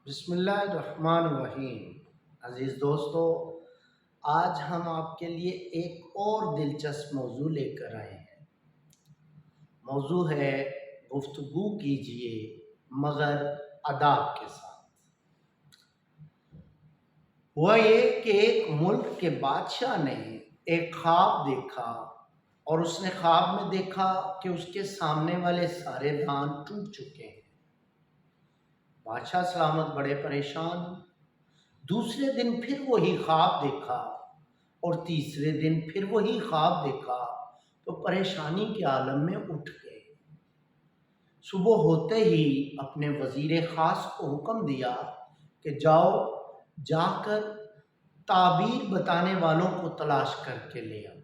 بسم اللہ الرحمن الرحیم۔ عزیز دوستو، آج ہم آپ کے لیے ایک اور دلچسپ موضوع لے کر آئے ہیں۔ موضوع ہے گفتگو کیجئے مگر آداب کے ساتھ۔ ہوا یہ کہ ایک ملک کے بادشاہ نے ایک خواب دیکھا اور اس نے خواب میں دیکھا کہ اس کے سامنے والے سارے دان ٹوٹ چکے ہیں۔ بادشاہ سلامت بڑے پریشان۔ دوسرے دن پھر وہی خواب دیکھا اور تیسرے دن پھر وہی خواب دیکھا تو پریشانی کے عالم میں اٹھ گئے۔ صبح ہوتے ہی اپنے وزیر خاص کو حکم دیا کہ جا کر تعبیر بتانے والوں کو تلاش کر کے لے آؤ۔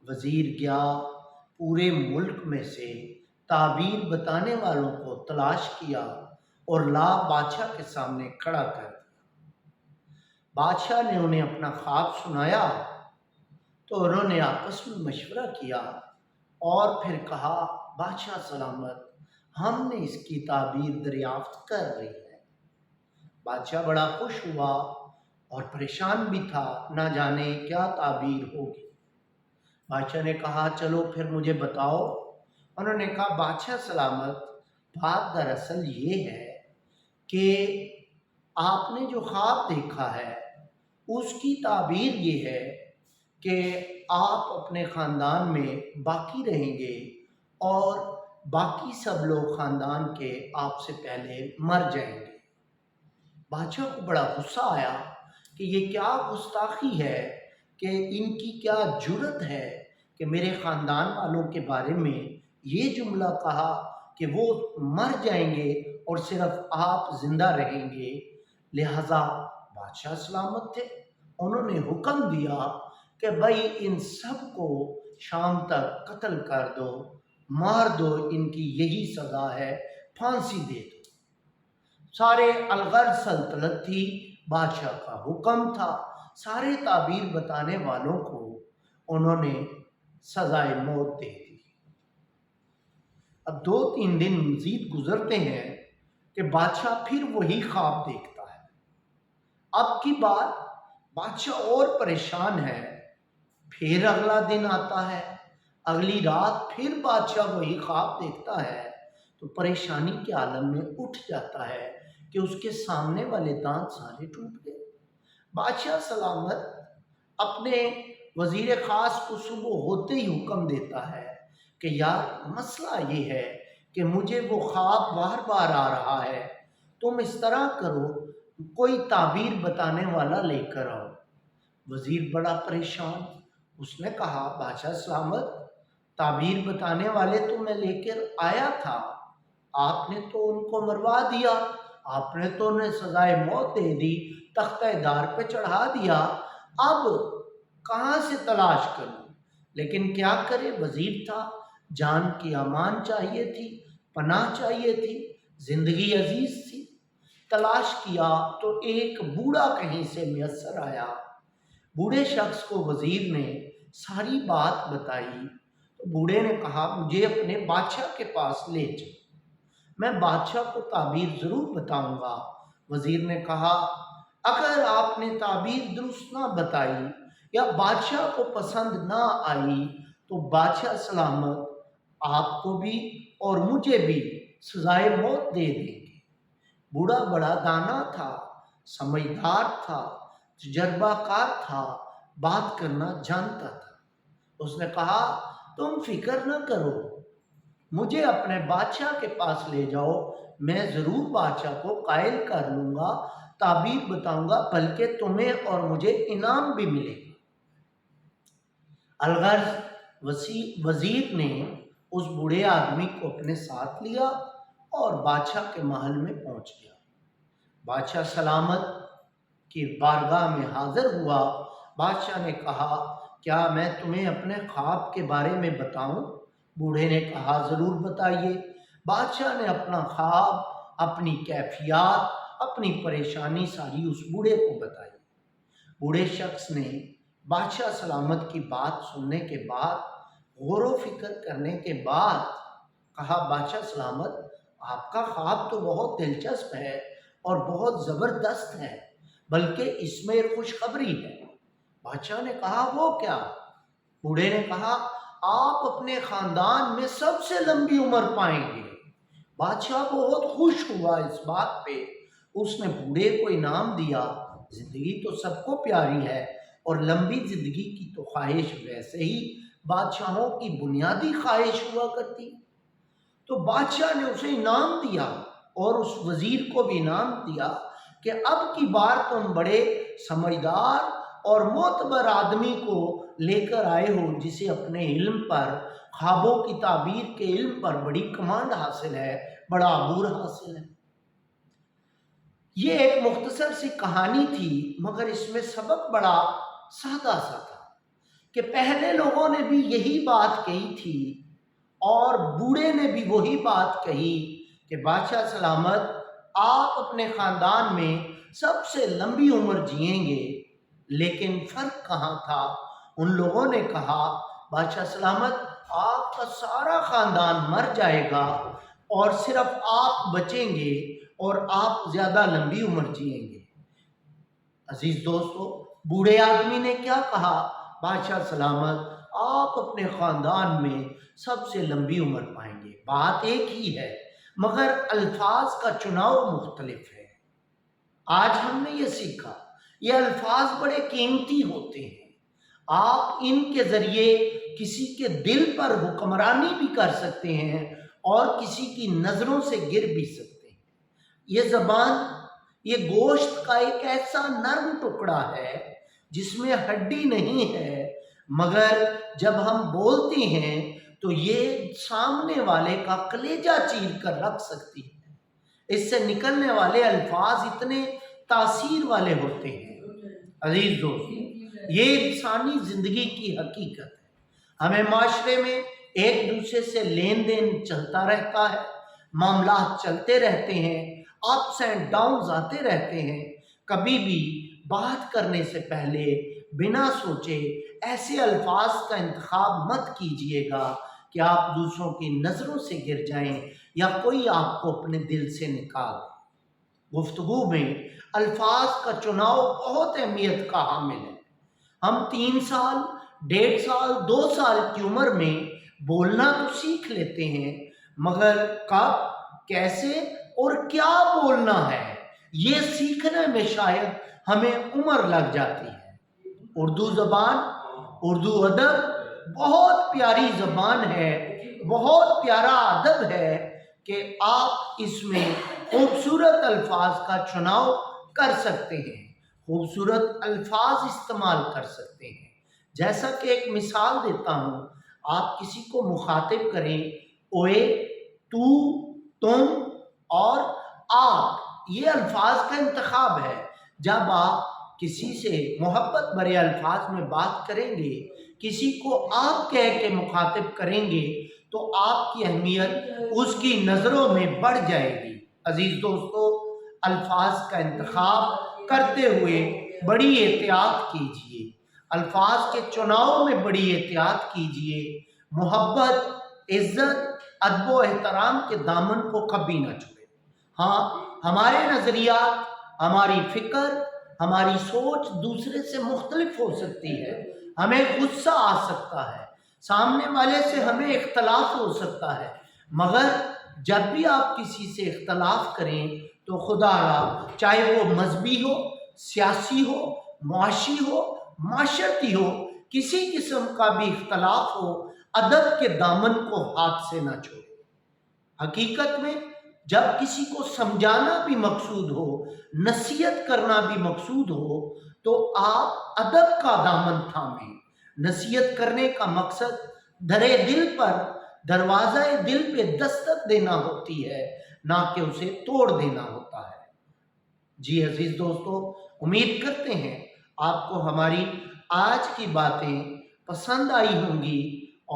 وزیر گیا، پورے ملک میں سے تعبیر بتانے والوں کو تلاش کیا اور بادشاہ کے سامنے کھڑا کر دیا۔ بادشاہ نے انہیں اپنا خواب سنایا تو انہوں نے آپس میں مشورہ کیا اور پھر کہا، بادشاہ سلامت، ہم نے اس کی تعبیر دریافت کر رہی ہے۔ بادشاہ بڑا خوش ہوا اور پریشان بھی تھا، نہ جانے کیا تعبیر ہوگی۔ بادشاہ نے کہا، چلو پھر مجھے بتاؤ۔ انہوں نے کہا، بادشاہ سلامت، بات دراصل یہ ہے کہ آپ نے جو خواب دیکھا ہے اس کی تعبیر یہ ہے کہ آپ اپنے خاندان میں باقی رہیں گے اور باقی سب لوگ خاندان کے آپ سے پہلے مر جائیں گے۔ بادشاہ کو بڑا غصہ آیا کہ یہ کیا گستاخی ہے، کہ ان کی کیا جرت ہے کہ میرے خاندان والوں کے بارے میں یہ جملہ کہا کہ وہ مر جائیں گے اور صرف آپ زندہ رہیں گے۔ لہٰذا بادشاہ سلامت تھے، انہوں نے حکم دیا کہ بھائی ان سب کو شام تک قتل کر دو، مار دو، ان کی یہی سزا ہے، پھانسی دے دو۔ سارے الغرض سلطنت تھی، بادشاہ کا حکم تھا، سارے تعبیر بتانے والوں کو انہوں نے سزائے موت دے دی۔ اب 2-3 دن مزید گزرتے ہیں کہ بادشاہ پھر وہی خواب دیکھتا ہے۔ اب کی بار بادشاہ اور پریشان ہے۔ پھر اگلا دن آتا ہے، اگلی رات پھر بادشاہ وہی خواب دیکھتا ہے تو پریشانی کے عالم میں اٹھ جاتا ہے کہ اس کے سامنے والے دانت سارے ٹوٹ گئے۔ بادشاہ سلامت اپنے وزیر خاص کو صبح ہوتے ہی حکم دیتا ہے کہ یار مسئلہ یہ ہے کہ مجھے وہ خواب بار بار آ رہا ہے، تم اس طرح کرو، کوئی تعبیر بتانے والا لے کر آؤ۔ وزیر بڑا پریشان، اس نے کہا، بادشاہ سلامت، تعبیر بتانے والے تو میں لے کر آیا تھا، آپ نے تو ان کو مروا دیا، آپ نے تو انہیں سزائے موت دے دی، تختہ دار پہ چڑھا دیا، اب کہاں سے تلاش کروں؟ لیکن کیا کرے، وزیر تھا، جان کی امان چاہیے تھی، پناہ چاہیے تھی، زندگی عزیز تھی۔ تلاش کیا تو ایک بوڑھا کہیں سے میسر آیا۔ بوڑھے شخص کو وزیر نے ساری بات بتائی تو بوڑھے نے کہا، مجھے اپنے بادشاہ کے پاس لے جاؤ، میں بادشاہ کو تعبیر ضرور بتاؤں گا۔ وزیر نے کہا، اگر آپ نے تعبیر درست نہ بتائی یا بادشاہ کو پسند نہ آئی تو بادشاہ سلامت آپ کو بھی اور مجھے بھی سزائے موت دے دیں گے۔ بوڑھا بڑا دانا تھا، سمجھدار تھا، تجربہ کار تھا، بات کرنا جانتا تھا۔ اس نے کہا، تم فکر نہ کرو، مجھے اپنے بادشاہ کے پاس لے جاؤ، میں ضرور بادشاہ کو قائل کر لوں گا، تعبیر بتاؤں گا، بلکہ تمہیں اور مجھے انعام بھی ملے گا۔ الغرض وزیر نے اس بوڑھے آدمی کو اپنے ساتھ لیا اور بادشاہ کے محل میں پہنچ گیا۔ بادشاہ سلامت کی بارگاہ میں حاضر ہوا۔ بادشاہ نے کہا، کیا میں تمہیں اپنے خواب کے بارے میں بتاؤں؟ بوڑھے نے کہا، ضرور بتائیے۔ بادشاہ نے اپنا خواب، اپنی کیفیات، اپنی پریشانی ساری اس بوڑھے کو بتائی۔ بوڑھے شخص نے بادشاہ سلامت کی بات سننے کے بعد، غور و فکر کرنے کے بعد کہا، بادشاہ سلامت، آپ کا خواب تو بہت دلچسپ ہے اور بہت زبردست ہے، بلکہ اس میں ایک خوشخبری ہے۔ بادشاہ نے کہا وہ کیا؟ بوڑھے نے کہا آپ اپنے خاندان میں سب سے لمبی عمر پائیں گے۔ بادشاہ بہت خوش ہوا اس بات پہ، اس نے بوڑھے کو انعام دیا۔ زندگی تو سب کو پیاری ہے اور لمبی زندگی کی تو خواہش ویسے ہی بادشاہوں کی بنیادی خواہش ہوا کرتی۔ تو بادشاہ نے اسے انعام دیا اور اس وزیر کو بھی انعام دیا کہ اب کی بار تم بڑے سمجھدار اور معتبر آدمی کو لے کر آئے ہو، جسے اپنے علم پر، خوابوں کی تعبیر کے علم پر بڑی کمانڈ حاصل ہے، بڑا عبور حاصل ہے۔ یہ ایک مختصر سی کہانی تھی، مگر اس میں سبق بڑا سادہ سا تھا کہ پہلے لوگوں نے بھی یہی بات کہی تھی اور بوڑھے نے بھی وہی بات کہی کہ بادشاہ سلامت آپ اپنے خاندان میں سب سے لمبی عمر جئیں گے۔ لیکن فرق کہاں تھا؟ ان لوگوں نے کہا بادشاہ سلامت آپ کا سارا خاندان مر جائے گا اور صرف آپ بچیں گے اور آپ زیادہ لمبی عمر جئیں گے۔ عزیز دوستو، بوڑھے آدمی نے کیا کہا؟ بادشاہ سلامت آپ اپنے خاندان میں سب سے لمبی عمر پائیں گے۔ بات ایک ہی ہے مگر الفاظ کا چناؤ مختلف ہے۔ آج ہم نے یہ سیکھا، یہ الفاظ بڑے قیمتی ہوتے ہیں۔ آپ ان کے ذریعے کسی کے دل پر حکمرانی بھی کر سکتے ہیں اور کسی کی نظروں سے گر بھی سکتے ہیں۔ یہ زبان، یہ گوشت کا ایک ایسا نرم ٹکڑا ہے جس میں ہڈی نہیں ہے، مگر جب ہم بولتے ہیں تو یہ سامنے والے کا کلیجہ چیر کر رکھ سکتی ہے۔ اس سے نکلنے والے الفاظ اتنے تاثیر والے ہوتے ہیں۔ عزیز دوستو، یہ انسانی زندگی کی حقیقت ہے۔ ہمیں معاشرے میں ایک دوسرے سے لین دین چلتا رہتا ہے، معاملات چلتے رہتے ہیں، اپس اینڈ ڈاؤنز آتے رہتے ہیں۔ کبھی بھی بات کرنے سے پہلے بنا سوچے ایسے الفاظ کا انتخاب مت کیجیے گا کہ آپ دوسروں کی نظروں سے گر جائیں یا کوئی آپ کو اپنے دل سے نکال دے۔ گفتگو میں الفاظ کا چناؤ بہت اہمیت کا حامل ہے۔ ہم 3 سال، 1.5 سال، 2 سال کی عمر میں بولنا تو سیکھ لیتے ہیں، مگر کب، کیسے اور کیا بولنا ہے یہ سیکھنے میں شاید ہمیں عمر لگ جاتی ہے۔ اردو زبان، اردو ادب بہت پیاری زبان ہے، بہت پیارا ادب ہے کہ آپ اس میں خوبصورت الفاظ کا چناؤ کر سکتے ہیں، خوبصورت الفاظ استعمال کر سکتے ہیں۔ جیسا کہ ایک مثال دیتا ہوں، آپ کسی کو مخاطب کریں، اوے، تو، تم اور آپ، یہ الفاظ کا انتخاب ہے۔ جب آپ کسی سے محبت بھرے الفاظ میں بات کریں گے، کسی کو آپ کہہ کے مخاطب کریں گے تو آپ کی اہمیت اس کی نظروں میں بڑھ جائے گی۔ عزیز دوستو، الفاظ کا انتخاب کرتے ہوئے بڑی احتیاط کیجیے، الفاظ کے چناؤ میں بڑی احتیاط کیجیے۔ محبت، عزت، ادب و احترام کے دامن کو کبھی نہ چھوڑیں۔ ہاں، ہمارے نظریات، ہماری فکر، ہماری سوچ دوسرے سے مختلف ہو سکتی ہے، ہمیں غصہ آ سکتا ہے، سامنے والے سے ہمیں اختلاف ہو سکتا ہے، مگر جب بھی آپ کسی سے اختلاف کریں تو خدا را، چاہے وہ مذہبی ہو، سیاسی ہو، معاشی ہو، معاشرتی ہو، کسی قسم کا بھی اختلاف ہو، ادب کے دامن کو ہاتھ سے نہ چھوڑیں۔ حقیقت میں جب کسی کو سمجھانا بھی مقصود ہو، نصیحت کرنا بھی مقصود ہو، تو آپ ادب کا دامن تھامیں۔ نصیحت کرنے کا مقصد درے دل پر، دروازہ دل پہ دستک دینا ہوتی ہے، نہ کہ اسے توڑ دینا ہوتا ہے۔ جی عزیز دوستو، امید کرتے ہیں آپ کو ہماری آج کی باتیں پسند آئی ہوں گی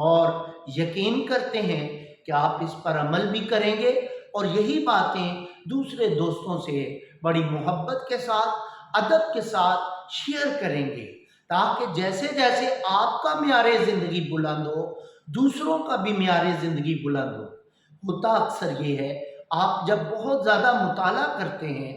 اور یقین کرتے ہیں کہ آپ اس پر عمل بھی کریں گے اور یہی باتیں دوسرے دوستوں سے بڑی محبت کے ساتھ، ادب کے ساتھ شیئر کریں گے، تاکہ جیسے جیسے آپ کا معیار زندگی بلند ہو، دوسروں کا بھی معیار زندگی بلند ہو۔ ہوتا اکثر یہ ہے، آپ جب بہت زیادہ مطالعہ کرتے ہیں